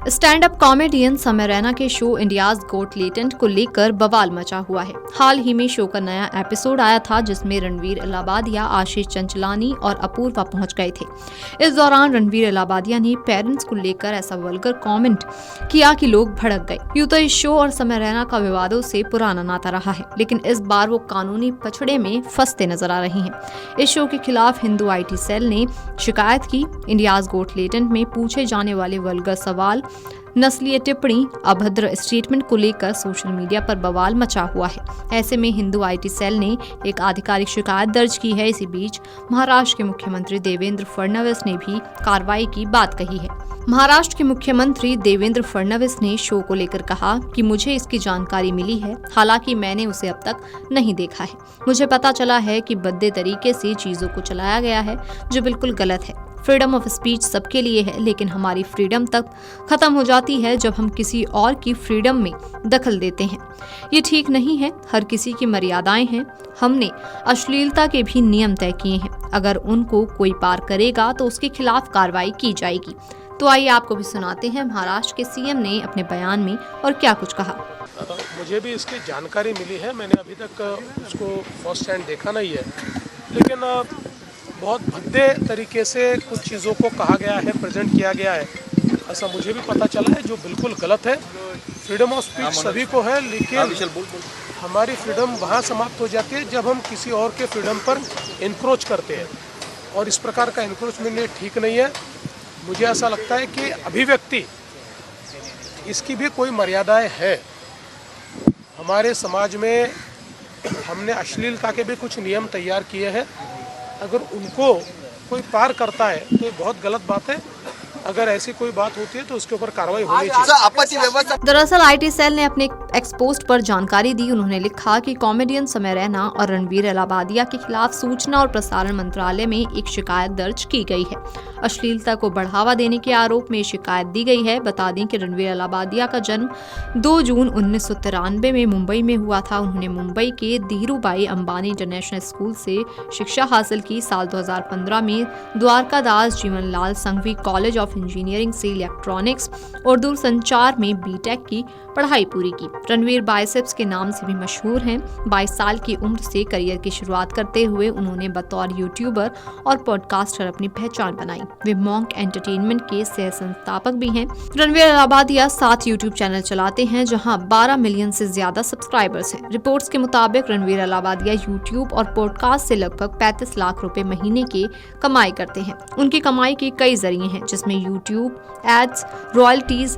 Stand up comedian समय रैना के show India's गोट latent को लेकर बवाल मचा हुआ है। हाल ही में शो का नया एपिसोड आया था जिसमें रणवीर इलाहाबादिया, आशीष चंचलानी और अपूर्वा पहुंच गए थे। इस दौरान रणवीर इलाहाबादिया ने पेरेंट्स को लेकर ऐसा वल्गर कमेंट किया कि लोग भड़क गए। यूं तो इस शो और समय रैना का विवादों से पुराना नाता रहा है, लेकिन इस बार वो कानूनी पछड़े में फंसते नजर आ रहे हैं। इस शो के खिलाफ हिंदू IT सेल ने शिकायत की। इंडियाज गोट लेटेंट में पूछे जाने वाले वल्गर सवाल, नस्लीय टिप्पणी, अभद्र स्टेटमेंट को लेकर सोशल मीडिया पर बवाल मचा हुआ है। ऐसे में हिंदू IT सेल ने एक आधिकारिक शिकायत दर्ज की है। इसी बीच महाराष्ट्र के मुख्यमंत्री देवेंद्र फडणवीस ने भी कार्रवाई की बात कही है। महाराष्ट्र के मुख्यमंत्री देवेंद्र फडणवीस ने शो को लेकर कहा कि मुझे इसकी जानकारी मिली है, हालांकि मैंने उसे अब तक नहीं देखा है। मुझे पता चला है कि भद्दे तरीके से चीजों को चलाया गया है, जो बिल्कुल गलत है। फ्रीडम ऑफ स्पीच सबके लिए है, लेकिन हमारी फ्रीडम तब खत्म हो जाती है जब हम किसी और की फ्रीडम में दखल देते हैं। ये ठीक नहीं है। हर किसी की मर्यादाएं हैं। हमने अश्लीलता के भी नियम तय किए हैं। अगर उनको कोई पार करेगा तो उसके खिलाफ कार्रवाई की जाएगी। तो आइए आपको भी सुनाते हैं महाराष्ट्र के CM ने अपने बयान में और क्या कुछ कहा। मुझे भी इसकी जानकारी मिली है। मैंने अभी तक उसको फर्स्ट हैंड देखा नहीं है, लेकिन बहुत भद्दे तरीके से कुछ चीज़ों को कहा गया है, प्रेजेंट किया गया है, ऐसा मुझे भी पता चला है, जो बिल्कुल गलत है। फ्रीडम ऑफ स्पीच सभी को है, लेकिन हमारी फ्रीडम वहाँ समाप्त हो जाती है जब हम किसी और के फ्रीडम पर इंक्रोच करते हैं, और इस प्रकार का इंक्रोचमेंट ठीक नहीं है। मुझे ऐसा लगता है कि अभिव्यक्ति, इसकी भी कोई मर्यादाएं है। हमारे समाज में हमने अश्लीलता के भी कुछ नियम तैयार किए हैं। अगर उनको कोई पार करता है तो ये बहुत गलत बात है। अगर ऐसी कोई बात होती है तो उसके ऊपर कार्रवाई होनी चाहिए। दरअसल IT सेल ने अपने एक्स पोस्ट पर जानकारी दी। उन्होंने लिखा कि कॉमेडियन समय रैना और रणवीर इलाहाबादिया के खिलाफ सूचना और प्रसारण मंत्रालय में एक शिकायत दर्ज की गई है। अश्लीलता को बढ़ावा देने के आरोप में शिकायत दी गई है। बता दें कि रणवीर इलाहाबादिया का जन्म 2 जून 1993 में मुंबई में हुआ था। उन्होंने मुंबई के धीरूभाई अंबानी इंटरनेशनल स्कूल से शिक्षा हासिल की। साल 2015 में Dwarkadas Jeevanlal Sanghvi college of engineering से इलेक्ट्रॉनिक्स और दूरसंचार में BTech की पढ़ाई पूरी की। रणवीर बाइसेप्स के नाम से भी मशहूर हैं। 22 साल की उम्र से करियर की शुरुआत करते हुए उन्होंने बतौर यूट्यूबर और पॉडकास्टर अपनी पहचान बनाई। वे मॉन्क एंटरटेनमेंट के सह संस्थापक भी हैं। रणवीर इलाहाबादिया 7 YouTube चैनल चलाते हैं, जहां 12 मिलियन से ज्यादा सब्सक्राइबर्स हैं। रिपोर्ट्स के मुताबिक रणवीर इलाहाबादिया YouTube और पॉडकास्ट से लगभग 35 लाख रुपए महीने के कमाई करते हैं। उनकी कमाई के कई जरिए हैं, जिसमें YouTube, ads, royalties,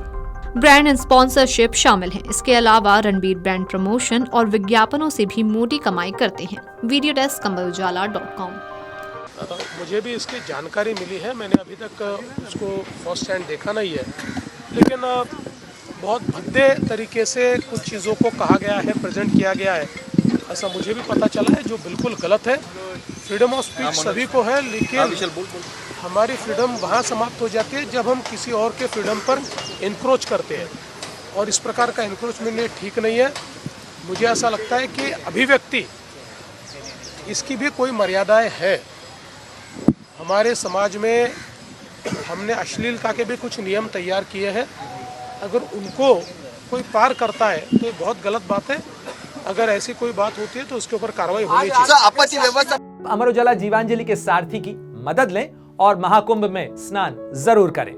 brand and sponsorship शामिल हैं। इसके अलावा रणवीर ब्रांड प्रमोशन और विज्ञापनों से भी मोटी कमाई करते हैं। वीडियो डेस्क कंबलउजाला.com। मुझे भी इसकी जानकारी मिली है। मैंने अभी तक उसको फर्स्ट हैंड देखा नहीं है, लेकिन बहुत भद्दे तरीके से कुछ चीज़ों को कहा गया है, प्रेजेंट किया गया है, ऐसा मुझे भी पता चला है, जो बिल्कुल गलत है। फ्रीडम ऑफ स्पीच सभी को है, लेकिन हमारी फ्रीडम वहाँ समाप्त हो जाती है जब हम किसी और के फ्रीडम पर इंक्रोच करते हैं, और इस प्रकार का इंक्रोचमेंट ठीक नहीं है। मुझे ऐसा लगता है कि अभिव्यक्ति, इसकी भी कोई मर्यादाएं है। हमारे समाज में हमने अश्लीलता के भी कुछ नियम तैयार किए हैं। अगर उनको कोई पार करता है तो ये बहुत गलत बात है। अगर ऐसी कोई बात होती है तो उसके ऊपर कार्रवाई होनी चाहिए। अमर उजाला जीवांजलि के सारथी की मदद लें और महाकुंभ में स्नान जरूर करें।